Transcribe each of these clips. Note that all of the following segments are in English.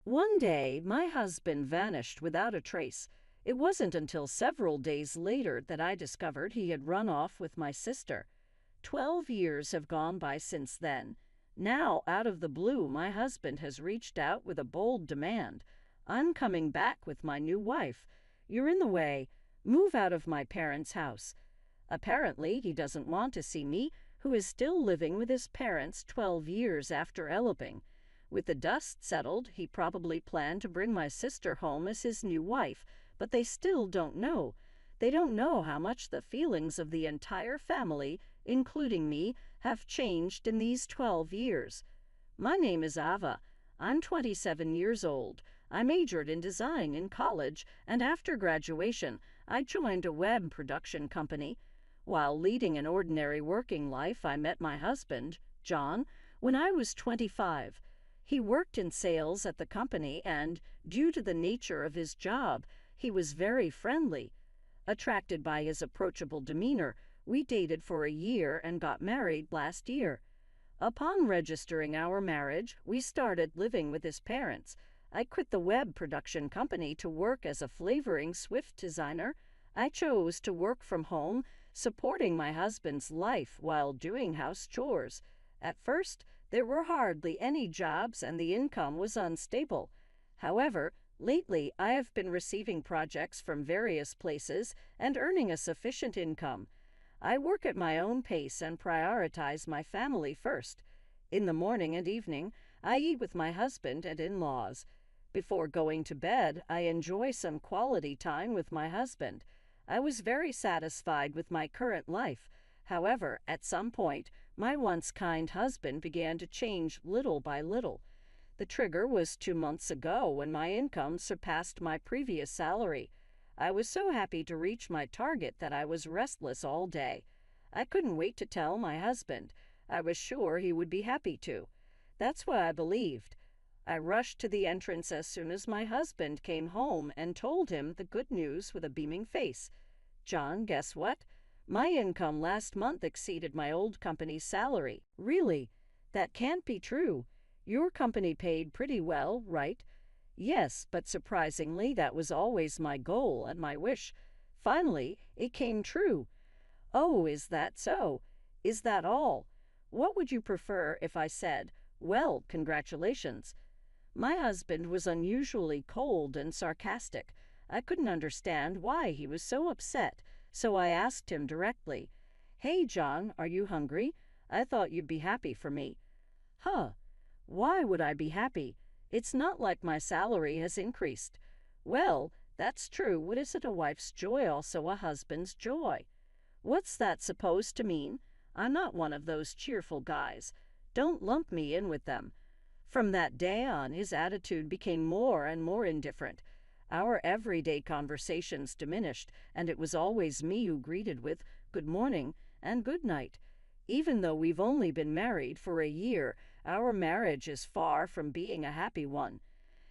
One day, my husband vanished without a trace. It wasn't until several days later that I discovered he had run off with my sister. 12 years have gone by since then. Now, out of the blue, my husband has reached out with a bold demand. I'm coming back with my new wife. You're in the way. Move out of my parents' house. Apparently, he doesn't want to see me, who is still living with his parents 12 years after eloping. With the dust settled, he probably planned to bring my sister home as his new wife, but they still don't know. They don't know how much the feelings of the entire family, including me, have changed in these 12 years. My name is Ava. I'm 27 years old. I majored in design in college, and after graduation, I joined a web production company. While leading an ordinary working life, I met my husband, John, when I was 25. He worked in sales at the company, and, due to the nature of his job, he was very friendly. Attracted by his approachable demeanor, we dated for a year and got married last year. Upon registering our marriage, we started living with his parents. I quit the web production company to work as a flavoring Swift designer. I chose to work from home, supporting my husband's life while doing house chores. At first, there were hardly any jobs and the income was unstable. However, lately I have been receiving projects from various places and earning a sufficient income. I work at my own pace and prioritize my family first. In the morning and evening, I eat with my husband and in-laws. Before going to bed, I enjoy some quality time with my husband. I was very satisfied with my current life. However, at some point, my once kind husband began to change little by little. The trigger was 2 months ago when my income surpassed my previous salary. I was so happy to reach my target that I was restless all day. I couldn't wait to tell my husband. I was sure he would be happy to. That's what I believed. I rushed to the entrance as soon as my husband came home and told him the good news with a beaming face. John, guess what? My income last month exceeded my old company's salary. Really? That can't be true. Your company paid pretty well, right? Yes, but surprisingly, that was always my goal and my wish. Finally, it came true. Oh, is that so? Is that all? What would you prefer if I said, well, congratulations? My husband was unusually cold and sarcastic. I couldn't understand why he was so upset, so I asked him directly, Hey, John, are you hungry? I thought you'd be happy for me. Huh. Why would I be happy? It's not like my salary has increased. Well, that's true. What isn't a wife's joy also a husband's joy? What's that supposed to mean? I'm not one of those cheerful guys. Don't lump me in with them. From that day on, his attitude became more and more indifferent. Our everyday conversations diminished, and it was always me who greeted with good morning and good night. Even though we've only been married for a year, our marriage is far from being a happy one.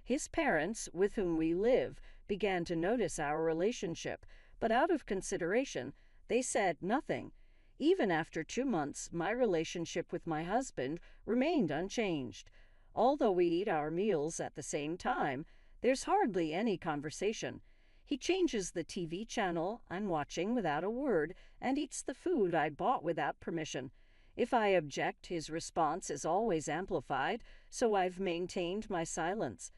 His parents, with whom we live, began to notice our relationship, but out of consideration, they said nothing. Even after 2 months, my relationship with my husband remained unchanged. Although we eat our meals at the same time, there's hardly any conversation. He changes the TV channel I'm watching without a word and eats the food I bought without permission. If I object, his response is always amplified, so I've maintained my silence.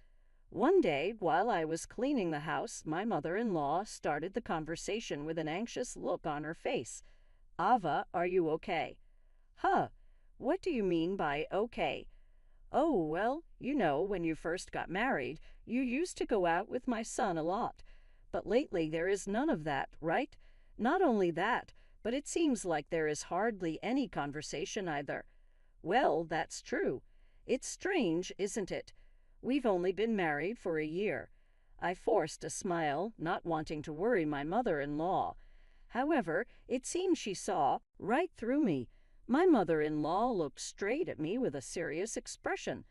One day, while I was cleaning the house, my mother-in-law started the conversation with an anxious look on her face. Ava, are you okay? Huh, what do you mean by okay? Oh, well, when you first got married, you used to go out with my son a lot. But lately there is none of that, right? Not only that, but it seems like there is hardly any conversation either. Well, that's true. It's strange, isn't it? We've only been married for a year. I forced a smile, not wanting to worry my mother-in-law. However, it seemed she saw right through me. My mother-in-law looked straight at me with a serious expression.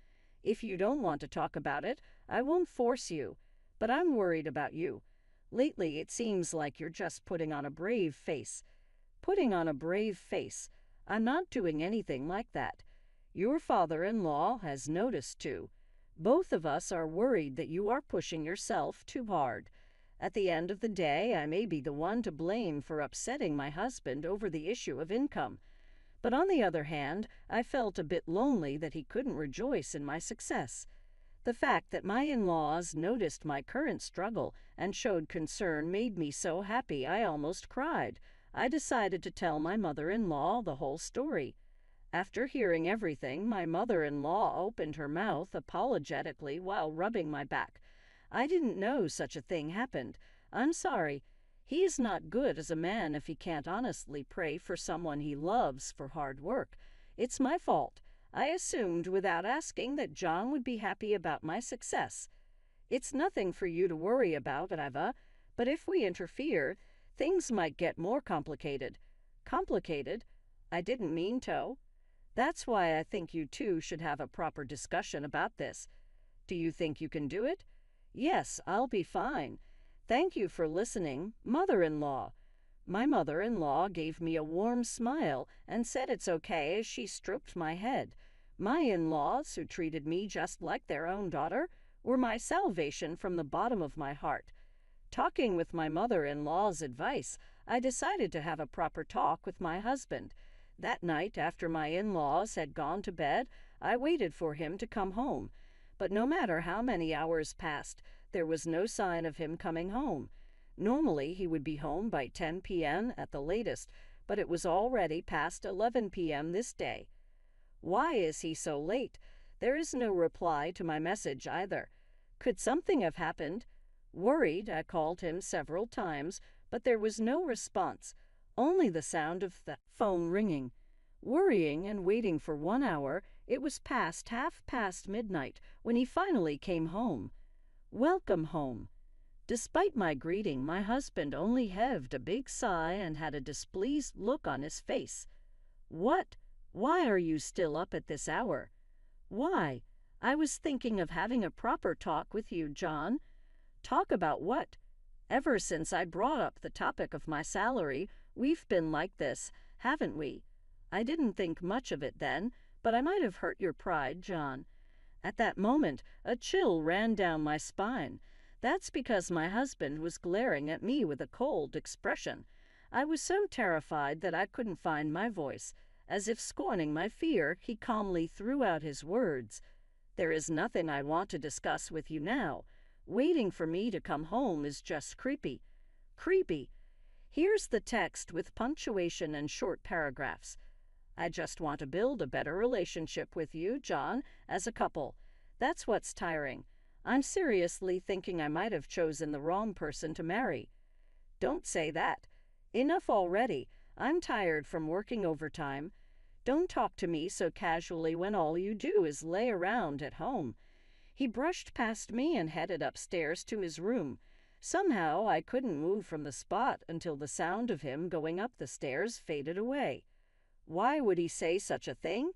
If you don't want to talk about it, I won't force you. But I'm worried about you. Lately, it seems like you're just putting on a brave face. Putting on a brave face. I'm not doing anything like that. Your father-in-law has noticed too. Both of us are worried that you are pushing yourself too hard. At the end of the day, I may be the one to blame for upsetting my husband over the issue of income. But on the other hand, I felt a bit lonely that he couldn't rejoice in my success. The fact that my in-laws noticed my current struggle and showed concern made me so happy I almost cried. I decided to tell my mother-in-law the whole story. After hearing everything, my mother-in-law opened her mouth apologetically while rubbing my back. I didn't know such a thing happened. I'm sorry. He is not good as a man if he can't honestly pray for someone he loves for hard work. It's my fault. I assumed without asking that John would be happy about my success. It's nothing for you to worry about, Eva, but if we interfere, things might get more complicated. Complicated? I didn't mean to. That's why I think you two should have a proper discussion about this. Do you think you can do it? Yes, I'll be fine. Thank you for listening, mother-in-law. My mother-in-law gave me a warm smile and said it's okay as she stroked my head. My in-laws, who treated me just like their own daughter, were my salvation from the bottom of my heart. Talking with my mother-in-law's advice, I decided to have a proper talk with my husband. That night, after my in-laws had gone to bed, I waited for him to come home. But no matter how many hours passed, there was no sign of him coming home. Normally, he would be home by 10 p.m. at the latest, but it was already past 11 p.m. this day. Why is he so late? There is no reply to my message either. Could something have happened? Worried, I called him several times, but there was no response, only the sound of the phone ringing. Worrying and waiting for 1 hour, it was past midnight when he finally came home. Welcome home. Despite my greeting, my husband only heaved a big sigh and had a displeased look on his face. What? Why are you still up at this hour? Why? I was thinking of having a proper talk with you, John. Talk about what? Ever since I brought up the topic of my salary, we've been like this, haven't we? I didn't think much of it then, but I might have hurt your pride, John. At that moment, a chill ran down my spine. That's because my husband was glaring at me with a cold expression. I was so terrified that I couldn't find my voice. As if scorning my fear, he calmly threw out his words. There is nothing I want to discuss with you now. Waiting for me to come home is just creepy. Creepy. Here's the text with punctuation and short paragraphs. I just want to build a better relationship with you, John, as a couple. That's what's tiring. I'm seriously thinking I might have chosen the wrong person to marry. Don't say that. Enough already. I'm tired from working overtime. Don't talk to me so casually when all you do is lay around at home. He brushed past me and headed upstairs to his room. Somehow I couldn't move from the spot until the sound of him going up the stairs faded away. Why would he say such a thing?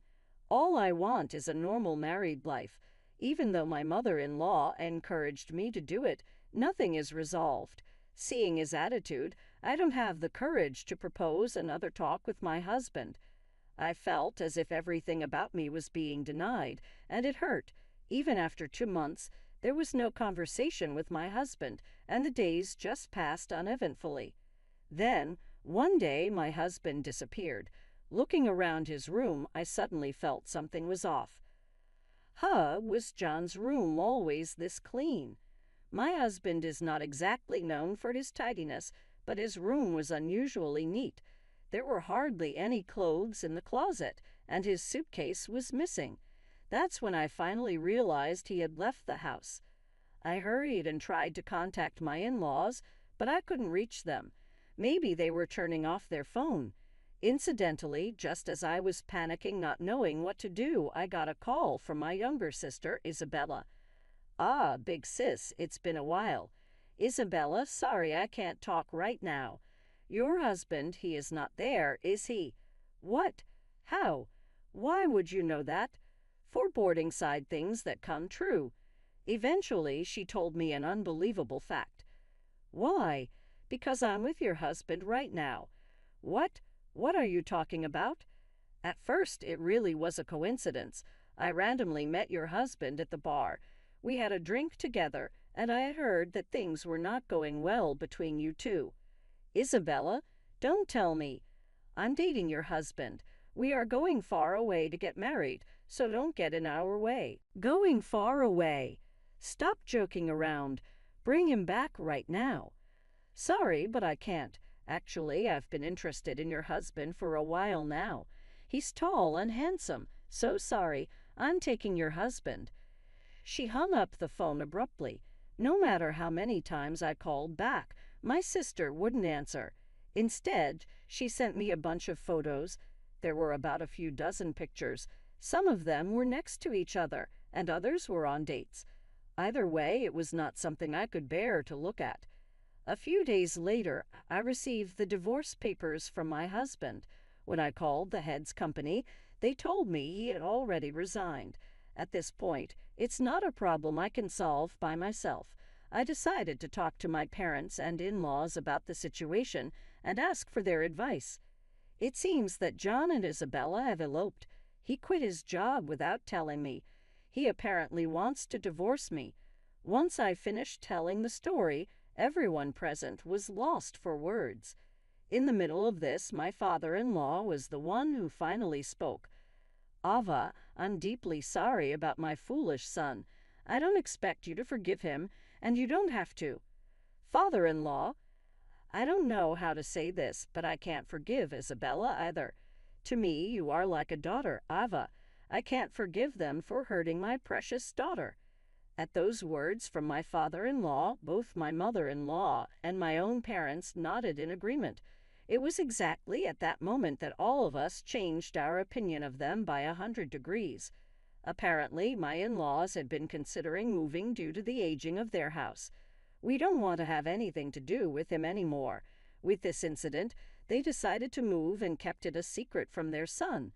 All I want is a normal married life. Even though my mother-in-law encouraged me to do it, nothing is resolved. Seeing his attitude, I don't have the courage to propose another talk with my husband. I felt as if everything about me was being denied, and it hurt. Even after 2 months, there was no conversation with my husband, and the days just passed uneventfully. Then, one day, my husband disappeared. Looking around his room, I suddenly felt something was off. Was John's room always this clean? My husband is not exactly known for his tidiness, but his room was unusually neat. There were hardly any clothes in the closet, and his suitcase was missing. That's when I finally realized he had left the house. I hurried and tried to contact my in-laws, but I couldn't reach them. Maybe they were turning off their phone. Incidentally, just as I was panicking, not knowing what to do, I got a call from my younger sister, Isabella. Ah, big sis, it's been a while. Isabella, sorry I can't talk right now. Your husband, he is not there, is he? What? How? Why would you know that? Foreboding side things that come true. Eventually, she told me an unbelievable fact. Why? Because I'm with your husband right now. What? What are you talking about? At first, it really was a coincidence. I randomly met your husband at the bar. We had a drink together, and I had heard that things were not going well between you two. Isabella, don't tell me. I'm dating your husband. We are going far away to get married, so don't get in our way. Going far away? Stop joking around. Bring him back right now. Sorry, but I can't. Actually, I've been interested in your husband for a while now. He's tall and handsome. So sorry, I'm taking your husband. She hung up the phone abruptly. No matter how many times I called back, my sister wouldn't answer. Instead, she sent me a bunch of photos. There were about a few dozen pictures. Some of them were next to each other, and others were on dates. Either way, it was not something I could bear to look at. A few days later, I received the divorce papers from my husband. When I called the head's company, they told me he had already resigned. At this point, it's not a problem I can solve by myself. I decided to talk to my parents and in-laws about the situation and ask for their advice. It seems that John and Isabella have eloped. He quit his job without telling me. He apparently wants to divorce me. Once I finished telling the story, everyone present was lost for words. In the middle of this, my father-in-law was the one who finally spoke. Ava, I'm deeply sorry about my foolish son. I don't expect you to forgive him, and you don't have to. Father-in-law, I don't know how to say this, but I can't forgive Isabella either. To me, you are like a daughter, Ava. I can't forgive them for hurting my precious daughter. At those words from my father-in-law, both my mother-in-law and my own parents nodded in agreement. It was exactly at that moment that all of us changed our opinion of them by 100 degrees. Apparently, my in-laws had been considering moving due to the aging of their house. We don't want to have anything to do with him anymore. With this incident, they decided to move and kept it a secret from their son.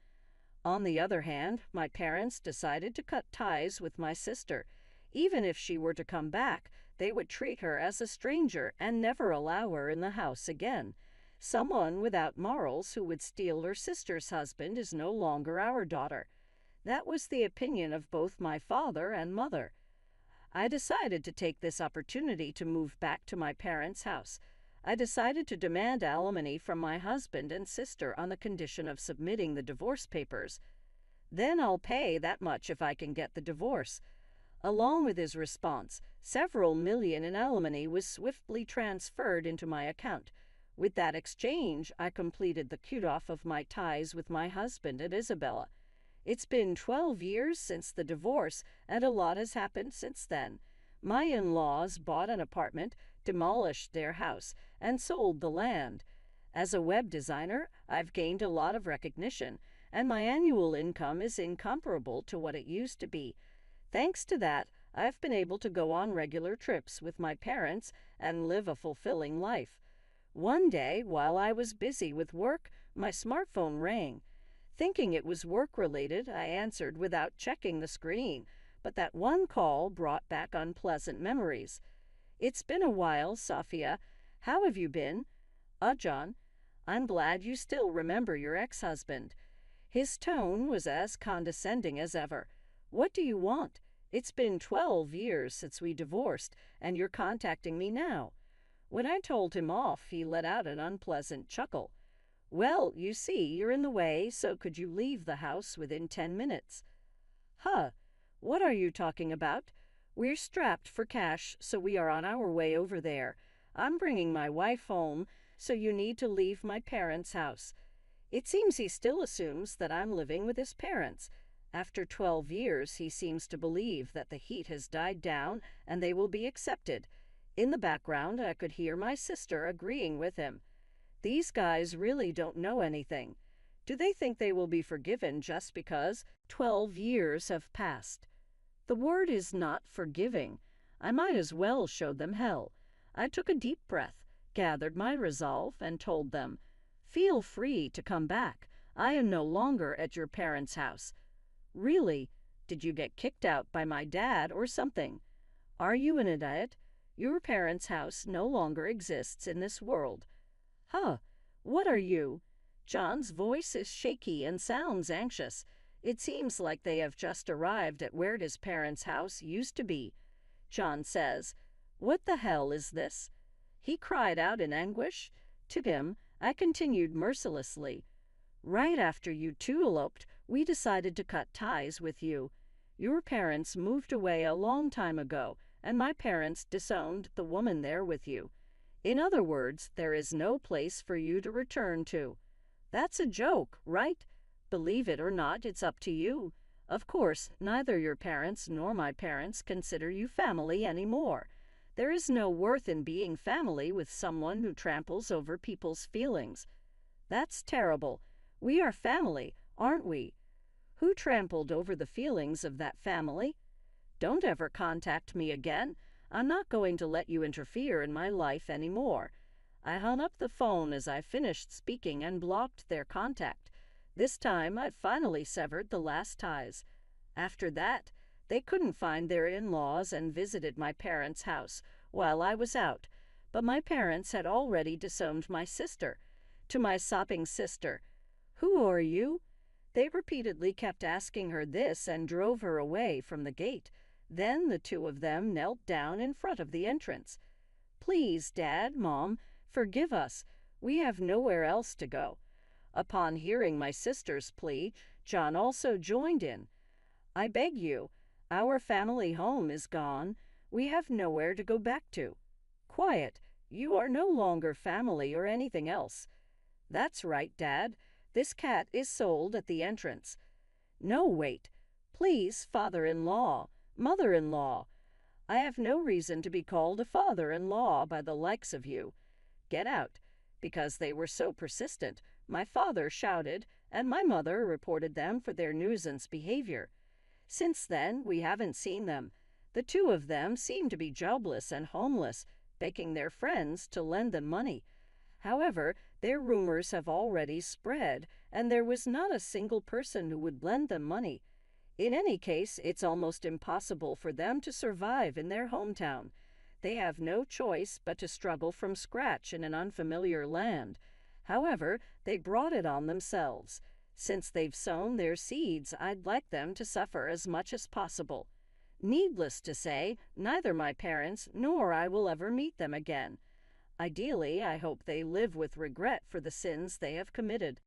On the other hand, my parents decided to cut ties with my sister. Even if she were to come back, they would treat her as a stranger and never allow her in the house again. Someone without morals who would steal her sister's husband is no longer our daughter. That was the opinion of both my father and mother. I decided to take this opportunity to move back to my parents' house. I decided to demand alimony from my husband and sister on the condition of submitting the divorce papers. Then I'll pay that much if I can get the divorce. Along with his response, several million in alimony was swiftly transferred into my account. With that exchange, I completed the cut-off of my ties with my husband and Isabella. It's been 12 years since the divorce, and a lot has happened since then. My in-laws bought an apartment, demolished their house, and sold the land. As a web designer, I've gained a lot of recognition, and my annual income is incomparable to what it used to be. Thanks to that, I've been able to go on regular trips with my parents and live a fulfilling life. One day, while I was busy with work, my smartphone rang. Thinking it was work-related, I answered without checking the screen, but that one call brought back unpleasant memories. It's been a while, Sophia. How have you been? John, I'm glad you still remember your ex-husband. His tone was as condescending as ever. What do you want? It's been 12 years since we divorced, and you're contacting me now. When I told him off, he let out an unpleasant chuckle. Well, you see, you're in the way, so could you leave the house within 10 minutes? Huh, what are you talking about? We're strapped for cash, so we are on our way over there. I'm bringing my wife home, so you need to leave my parents' house. It seems he still assumes that I'm living with his parents. After 12 years, he seems to believe that the heat has died down and they will be accepted. In the background, I could hear my sister agreeing with him. These guys really don't know anything. Do they think they will be forgiven just because 12 years have passed? The word is not forgiving. I might as well show them hell. I took a deep breath, gathered my resolve, and told them, Feel free to come back. I am no longer at your parents' house. Really? Did you get kicked out by my dad or something? Are you an idiot? Your parents' house no longer exists in this world. Huh, what are you? John's voice is shaky and sounds anxious. It seems like they have just arrived at where his parents' house used to be. John says, "What the hell is this?" He cried out in anguish. To him, I continued mercilessly, "Right after you two eloped, we decided to cut ties with you. Your parents moved away a long time ago, and my parents disowned the woman there with you. In other words, there is no place for you to return to. That's a joke, right? Believe it or not, it's up to you. Of course, neither your parents nor my parents consider you family anymore. There is no worth in being family with someone who tramples over people's feelings. That's terrible. We are family, aren't we? Who trampled over the feelings of that family? Don't ever contact me again. I'm not going to let you interfere in my life anymore." I hung up the phone as I finished speaking and blocked their contact. This time, I'd finally severed the last ties. After that, they couldn't find their in-laws and visited my parents' house while I was out, but my parents had already disowned my sister. To my sobbing sister, "Who are you?" They repeatedly kept asking her this and drove her away from the gate. Then the two of them knelt down in front of the entrance. "Please, Dad, Mom, forgive us. We have nowhere else to go." Upon hearing my sister's plea, John also joined in. "I beg you, our family home is gone. We have nowhere to go back to." "Quiet. You are no longer family or anything else." "That's right, Dad. This cat is sold at the entrance." "No, wait. Please, father-in-law, mother-in-law. I have no reason to be called a father-in-law by the likes of you. Get out." Because they were so persistent, my father shouted, and my mother reported them for their nuisance behavior. Since then, we haven't seen them. The two of them seem to be jobless and homeless, begging their friends to lend them money. However, their rumors have already spread, and there was not a single person who would lend them money. In any case, it's almost impossible for them to survive in their hometown. They have no choice but to struggle from scratch in an unfamiliar land. However, they brought it on themselves. Since they've sown their seeds, I'd like them to suffer as much as possible. Needless to say, neither my parents nor I will ever meet them again. Ideally, I hope they live with regret for the sins they have committed.